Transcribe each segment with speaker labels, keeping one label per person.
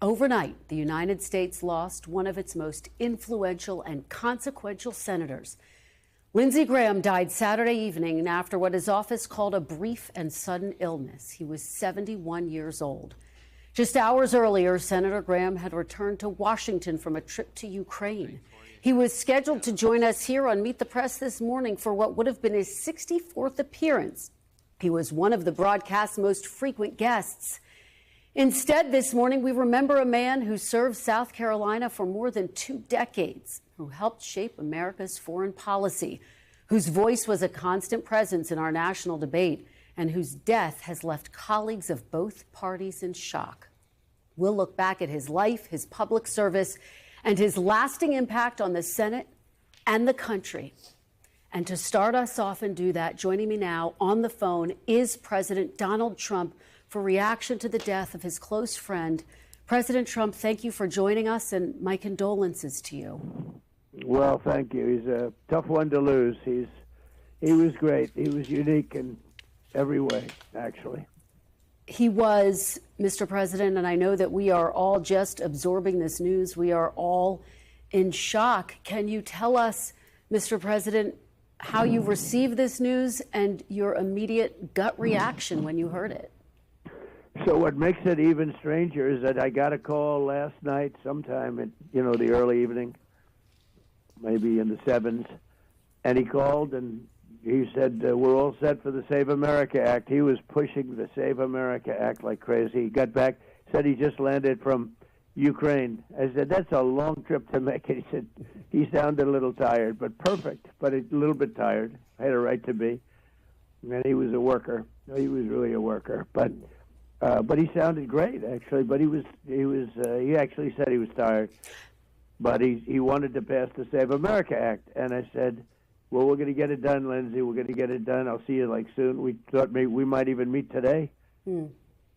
Speaker 1: Overnight, the United States lost one of its most influential and consequential senators. Lindsey Graham died Saturday evening after what his office called a brief and sudden illness. He was 71 years old. Just hours earlier, Senator Graham had returned to Washington from a trip to Ukraine. He was scheduled to join us here on Meet the Press this morning for what would have been his 64th appearance. He was one of the broadcast's most frequent guests. Instead, this morning, we remember a man who served South Carolina for more than 2 decades, who helped shape America's foreign policy, whose voice was a constant presence in our national debate, and whose death has left colleagues of both parties in shock. We'll look back at his life, his public service, and his lasting impact on the Senate and the country. And to start us off and do that, joining me now on the phone is President Donald Trump for reaction to the death of his close friend. President Trump, thank you for joining us, and my condolences to you.
Speaker 2: Well, thank you. He's a tough one to lose. He was great. He was unique in every way, actually.
Speaker 1: He was, Mr. President, and I know that we are all just absorbing this news. We are all in shock. Can you tell us, Mr. President, how you received this news and your immediate gut reaction when you heard it?
Speaker 2: So what makes it even stranger is that I got a call last night sometime at, the early evening, maybe in the 7s, and he called and he said, we're all set for the Save America Act. He was pushing the Save America Act like crazy. He got back, said he just landed from Ukraine. I said, that's a long trip to make. He said, he sounded a little tired, but perfect, but a little bit tired. I had a right to be. And he was a worker. He was really a worker. But he sounded great, actually. But he actually said he was tired. But he wanted to pass the Save America Act. And I said, well, we're going to get it done, Lindsey. We're going to get it done. I'll see you soon. We thought maybe we might even meet today. And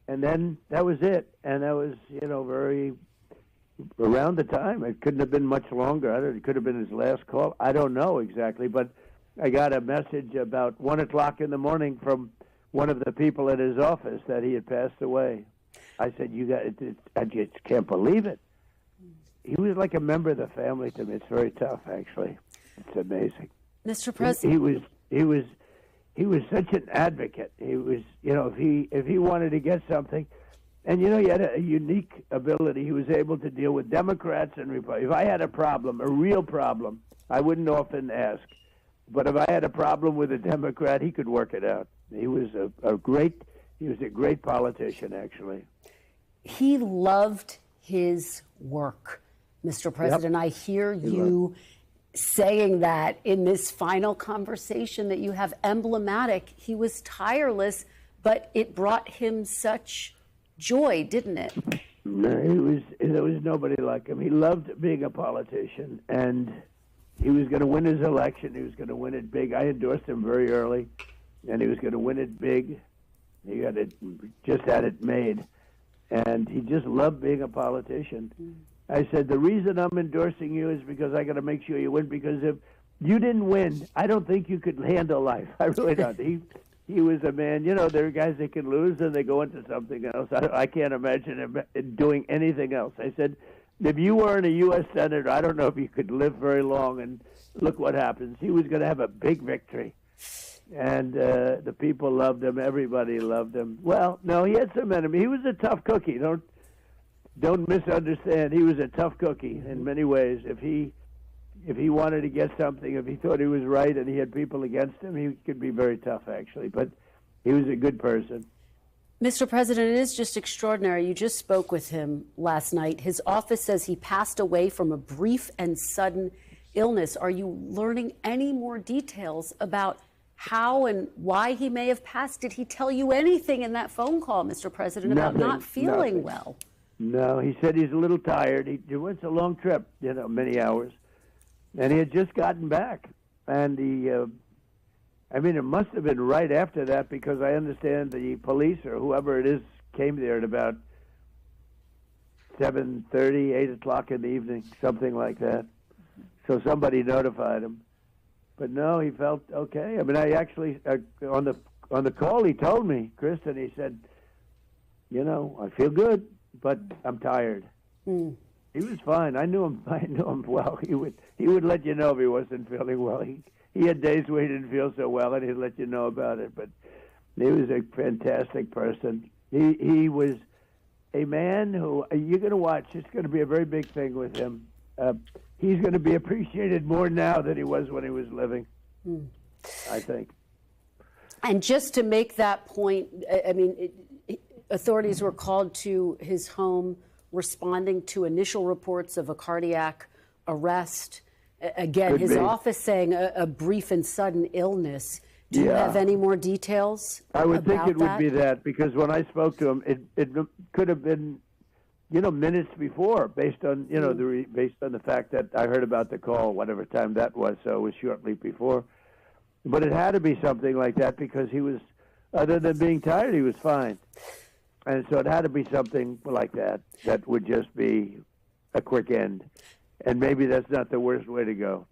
Speaker 2: then that was it. And that was, very around the time. It couldn't have been much longer. It could have been his last call. I don't know exactly. But I got a message about 1 o'clock in the morning from one of the people at his office that he had passed away. I said, I just can't believe it. He was like a member of the family to me. It's very tough, actually. It's amazing.
Speaker 1: Mr. President,
Speaker 2: he was such an advocate. He was, if he wanted to get something, and he had a unique ability. He was able to deal with Democrats and Republicans. If I had a problem, a real problem, I wouldn't often ask. But if I had a problem with a Democrat, he could work it out. He was a great politician, actually.
Speaker 1: He loved his work, Mr. President. Yep. I hear you saying that in this final conversation that you have emblematic. He was tireless, but it brought him such joy, didn't it?
Speaker 2: No, there was nobody like him. He loved being a politician, and he was going to win his election. He was going to win it big. I endorsed him very early, and he was going to win it big. He just had it made, and he just loved being a politician. I said, the reason I'm endorsing you is because I got to make sure you win, because if you didn't win, I don't think you could handle life. I really don't. He was a man, there are guys that can lose and they go into something else. I can't imagine him doing anything else. I said, if you weren't a U.S. Senator, I don't know if you could live very long, and look what happens. He was going to have a big victory. And the people loved him. Everybody loved him. Well, no, he had some enemies. He was a tough cookie. Don't misunderstand. He was a tough cookie in many ways. If he wanted to get something, if he thought he was right and he had people against him, he could be very tough, actually. But he was a good person.
Speaker 1: Mr. President, it is just extraordinary. You just spoke with him last night. His office says he passed away from a brief and sudden illness. Are you learning any more details about how and why he may have passed? Did he tell you anything in that phone call, Mr. President, about not feeling well?
Speaker 2: No, he said he's a little tired. It was a long trip, many hours. And he had just gotten back. And it must have been right after that, because I understand the police or whoever it is came there at about 7:30, 8 o'clock in the evening, something like that. So somebody notified him. But no, he felt okay. I actually, on the call, he told me, Kristen, he said, I feel good. but I'm tired. He was fine. I knew him. I knew him well. He would let you know if he wasn't feeling well. He had days where he didn't feel so well, and he'd let you know about it. But he was a fantastic person. He was a man who you're going to watch. It's going to be a very big thing with him. He's going to be appreciated more now than he was when he was living, I think.
Speaker 1: And just to make that point, I mean, authorities were called to his home responding to initial reports of a cardiac arrest. Again,
Speaker 2: Could
Speaker 1: his
Speaker 2: be.
Speaker 1: office saying a brief and sudden illness. Do you have any more details?
Speaker 2: I would think it would
Speaker 1: that?
Speaker 2: be that, because when I spoke to him, it could have been, minutes before, based on based on the fact that I heard about the call, whatever time that was. So it was shortly before. But it had to be something like that, because he was, other than being tired, he was fine. And so it had to be something like that would just be a quick end. And maybe that's not the worst way to go.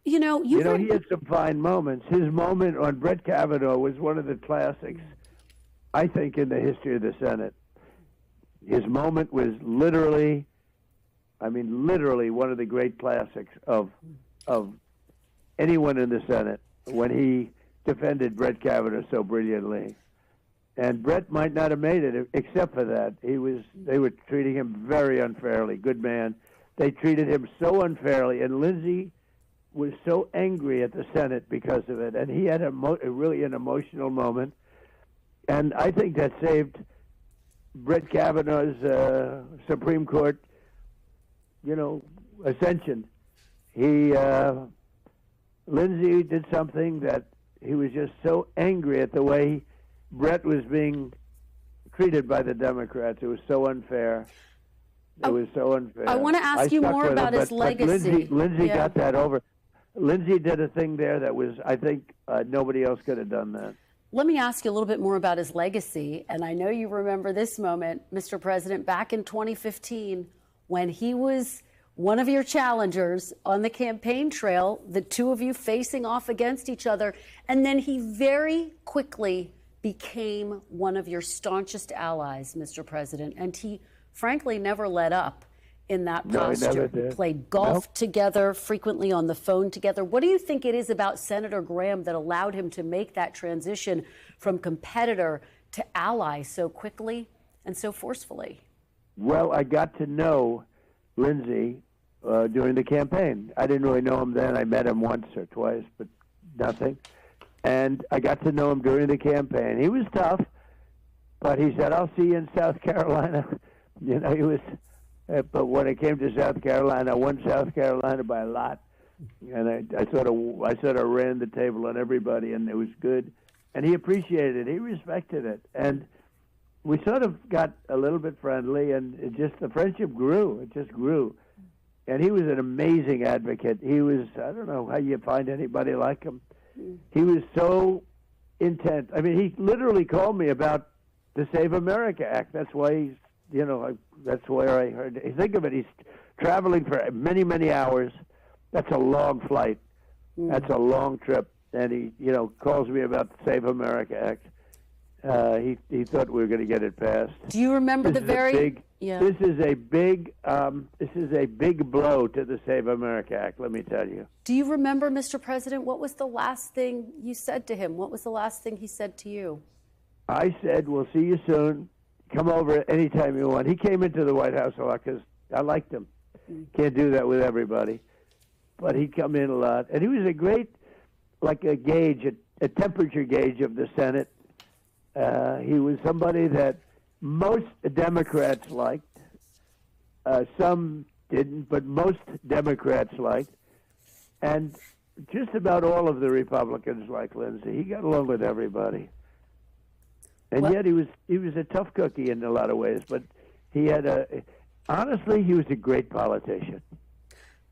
Speaker 2: He had some fine moments. His moment on Brett Kavanaugh was one of the classics, I think, in the history of the Senate. His moment was literally one of the great classics of anyone in the Senate, when he defended Brett Kavanaugh so brilliantly. And Brett might not have made it except for that. They were treating him very unfairly. Good man. They treated him so unfairly, and Lindsey was so angry at the Senate because of it, and he had really an emotional moment. And I think that saved Brett Kavanaugh's Supreme Court, ascension. Lindsey did something that he was just so angry at the way Brett was being treated by the Democrats. It was so unfair. It was so unfair.
Speaker 1: I want to ask you more about his legacy.
Speaker 2: Lindsey got that over. Lindsey did a thing there that was, I think, nobody else could have done that.
Speaker 1: Let me ask you a little bit more about his legacy. And I know you remember this moment, Mr. President, back in 2015, when he was one of your challengers on the campaign trail, the two of you facing off against each other. And then he very quickly became one of your staunchest allies, Mr. President. And he, frankly, never let up in that posture.
Speaker 2: No, he never did.
Speaker 1: Played golf together, frequently on the phone together. What do you think it is about Senator Graham that allowed him to make that transition from competitor to ally so quickly and so forcefully?
Speaker 2: Well, I got to know Lindsey during the campaign. I didn't really know him then. I met him once or twice, but nothing. And I got to know him during the campaign. He was tough, but he said, "I'll see you in South Carolina." He was... but when it came to South Carolina, I won South Carolina by a lot, and I sort of ran the table on everybody, and it was good. And he appreciated it. He respected it, and we sort of got a little bit friendly, and the friendship grew. It just grew, and he was an amazing advocate. He was, I don't know how you find anybody like him. He was so intent. I mean, he literally called me about the Save America Act. That's why that's where I heard. Think of it. He's traveling for many, many hours. That's a long flight. That's a long trip. And he, calls me about the Save America Act. He thought we were going to get it passed.
Speaker 1: Do you remember
Speaker 2: This is a big blow to the Save America Act. Let me tell you.
Speaker 1: Do you remember, Mr. President, what was the last thing you said to him? What was the last thing he said to you?
Speaker 2: I said, "We'll see you soon. Come over anytime you want." He came into the White House a lot because I liked him. Can't do that with everybody. But he'd come in a lot. And he was a great, a gauge, a temperature gauge of the Senate. He was somebody that most Democrats liked. Some didn't, but most Democrats liked. And just about all of the Republicans liked Lindsey. He got along with everybody. And yet he was a tough cookie in a lot of ways, but honestly, he was a great politician.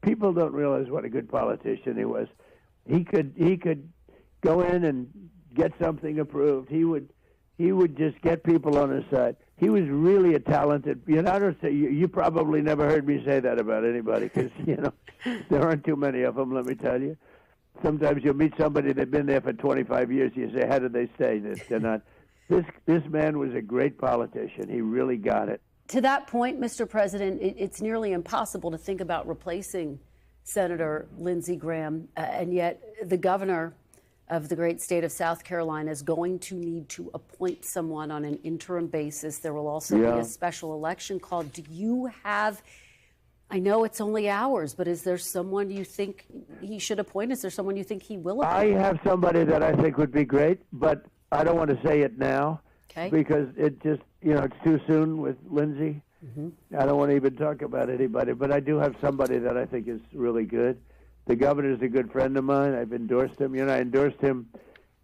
Speaker 2: People don't realize what a good politician he was. He could go in and get something approved. He would just get people on his side. He was really a talented. I don't say you probably never heard me say that about anybody, because there aren't too many of them. Let me tell you. Sometimes you'll meet somebody that's been there for 25 years. You say, "How did they stay?" They're not. This man was a great politician. He really got it.
Speaker 1: To that point, Mr. President, it's nearly impossible to think about replacing Senator Lindsey Graham, and yet the governor of the great state of South Carolina is going to need to appoint someone on an interim basis. There will also be a special election called. Do you have, I know it's only hours, but is there someone you think he should appoint? Is there someone you think he will appoint?
Speaker 2: I have somebody that I think would be great, but I don't want to say it now because it just, it's too soon with Lindsey. I don't want to even talk about anybody, but I do have somebody that I think is really good. The governor's a good friend of mine. I've endorsed him. I endorsed him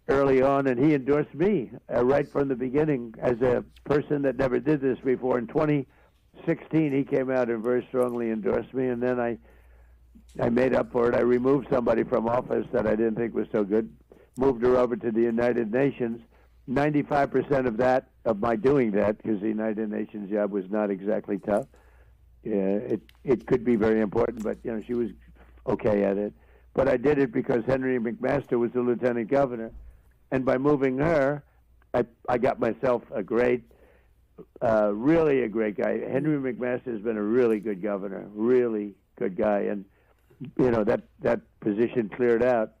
Speaker 2: early on, and he endorsed me right from the beginning as a person that never did this before. In 2016, he came out and very strongly endorsed me, and then I made up for it. I removed somebody from office that I didn't think was so good, moved her over to the United Nations. 95% of my doing that, because the United Nations job was not exactly tough. It could be very important, but she was okay at it. But I did it because Henry McMaster was the lieutenant governor, and by moving her, I got myself a great, really a great guy. Henry McMaster has been a really good governor, really good guy, and that position cleared out.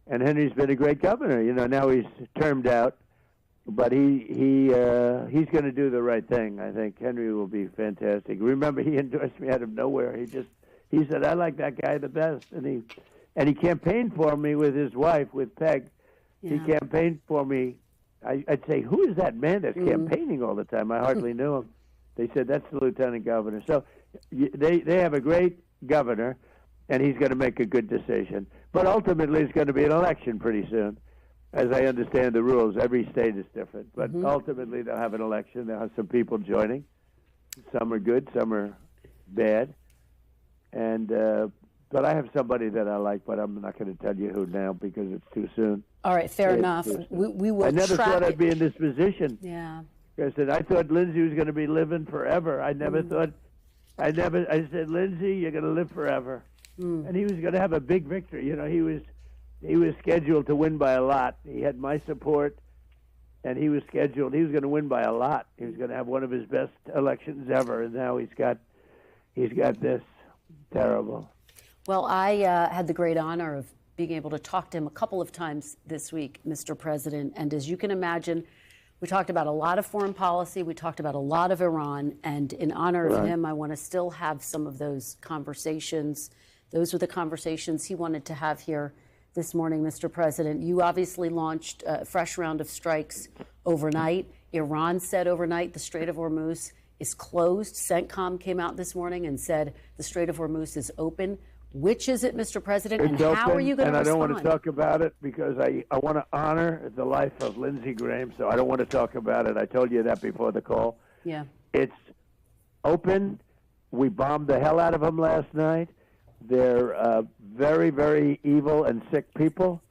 Speaker 2: And Henry's been a great governor. Now he's termed out, but he's going to do the right thing. I think Henry will be fantastic. Remember, he endorsed me out of nowhere. He said, "I like that guy the best," and he campaigned for me with his wife, with Peg. He campaigned for me. I'd say, "Who is that man that's campaigning all the time?" I hardly knew him. They said, "That's the lieutenant governor." So they have a great governor, and he's going to make a good decision. But ultimately, it's going to be an election pretty soon. As I understand the rules, every state is different. But ultimately, they'll have an election. They'll have some people joining. Some are good, some are bad. And but I have somebody that I like, but I'm not going to tell you who now because it's too soon.
Speaker 1: All right, fair enough. We will.
Speaker 2: I never thought I'd be in this position.
Speaker 1: Yeah.
Speaker 2: I thought Lindsey was going to be living forever. I said, "Lindsey, you're going to live forever." And he was going to have a big victory. He was scheduled to win by a lot. He had my support, and he was going to win by a lot. He was going to have one of his best elections ever, and now he's got this. Terrible.
Speaker 1: Well, I had the great honor of being able to talk to him a couple of times this week, Mr. President, and as you can imagine, we talked about a lot of foreign policy, we talked about a lot of Iran, and in honor of him, I want to still have some of those conversations. Those were the conversations he wanted to have here this morning, Mr. President. You obviously launched a fresh round of strikes overnight. Iran said overnight the Strait of Hormuz is closed. CENTCOM came out this morning and said the Strait of Hormuz is open. Which is it, Mr. President, and how are you going to respond?
Speaker 2: And I don't want to talk about it because I want to honor the life of Lindsey Graham, so I don't want to talk about it. I told you that before the call.
Speaker 1: Yeah.
Speaker 2: It's open. We bombed the hell out of them last night. They're very, very evil and sick people.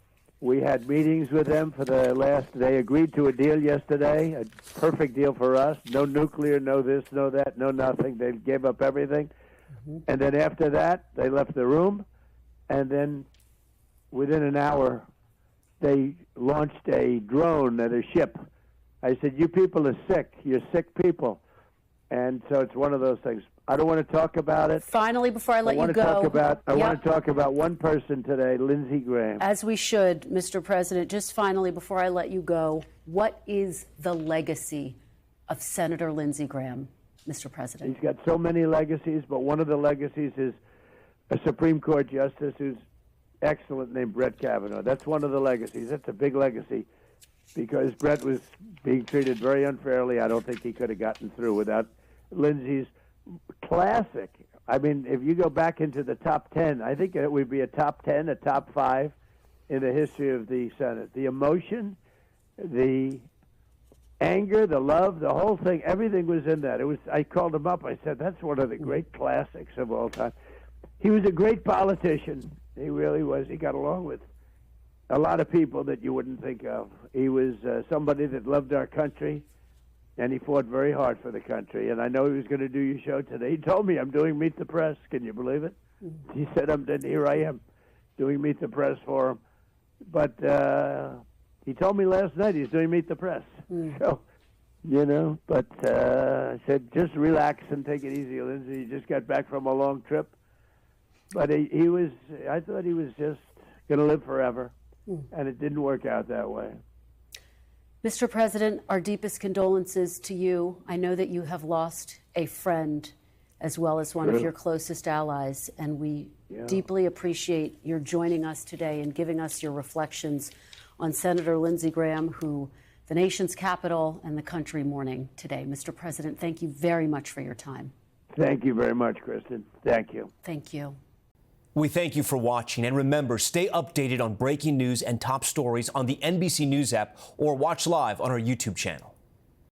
Speaker 2: We had meetings with them for the last. They agreed to a deal yesterday, a perfect deal for us. No nuclear, no this, no that, no nothing. They gave up everything. And then after that, they left the room. And then within an hour, they launched a drone at a ship. I said, "You people are sick. You're sick people." And so it's one of those things. I don't want to talk about it.
Speaker 1: Finally, before I let you go.
Speaker 2: I want to talk about one person today, Lindsey Graham.
Speaker 1: As we should, Mr. President. Just finally, before I let you go, what is the legacy of Senator Lindsey Graham, Mr. President?
Speaker 2: He's got so many legacies, but one of the legacies is a Supreme Court justice who's excellent named Brett Kavanaugh. That's one of the legacies. That's a big legacy because Brett was being treated very unfairly. I don't think he could have gotten through without Lindsey's classic. I mean, if you go back into the top 10, I think it would be a top 10, a top 5 in the history of the Senate. The emotion, the anger, the love, the whole thing, everything was in that. I called him up. I said, "That's one of the great classics of all time." He was a great politician. He really was. He got along with a lot of people that you wouldn't think of. He was somebody that loved our country. And he fought very hard for the country. And I know he was going to do your show today. He told me, "I'm doing Meet the Press." Can you believe it? He said, "Here I am doing Meet the Press for him." But he told me last night he's doing Meet the Press. So But I said, just relax and take it easy, Lindsey. He just got back from a long trip. But I thought he was just going to live forever, and it didn't work out that way.
Speaker 1: Mr. President, our deepest condolences to you. I know that you have lost a friend as well as one of your closest allies, and we deeply appreciate your joining us today and giving us your reflections on Senator Lindsey Graham, who the nation's capital and the country mourning today. Mr. President, thank you very much for your time.
Speaker 2: Thank you very much, Kristen. Thank you.
Speaker 1: Thank you.
Speaker 3: We thank you for watching, and remember, stay updated on breaking news and top stories on the NBC News app or watch live on our YouTube channel.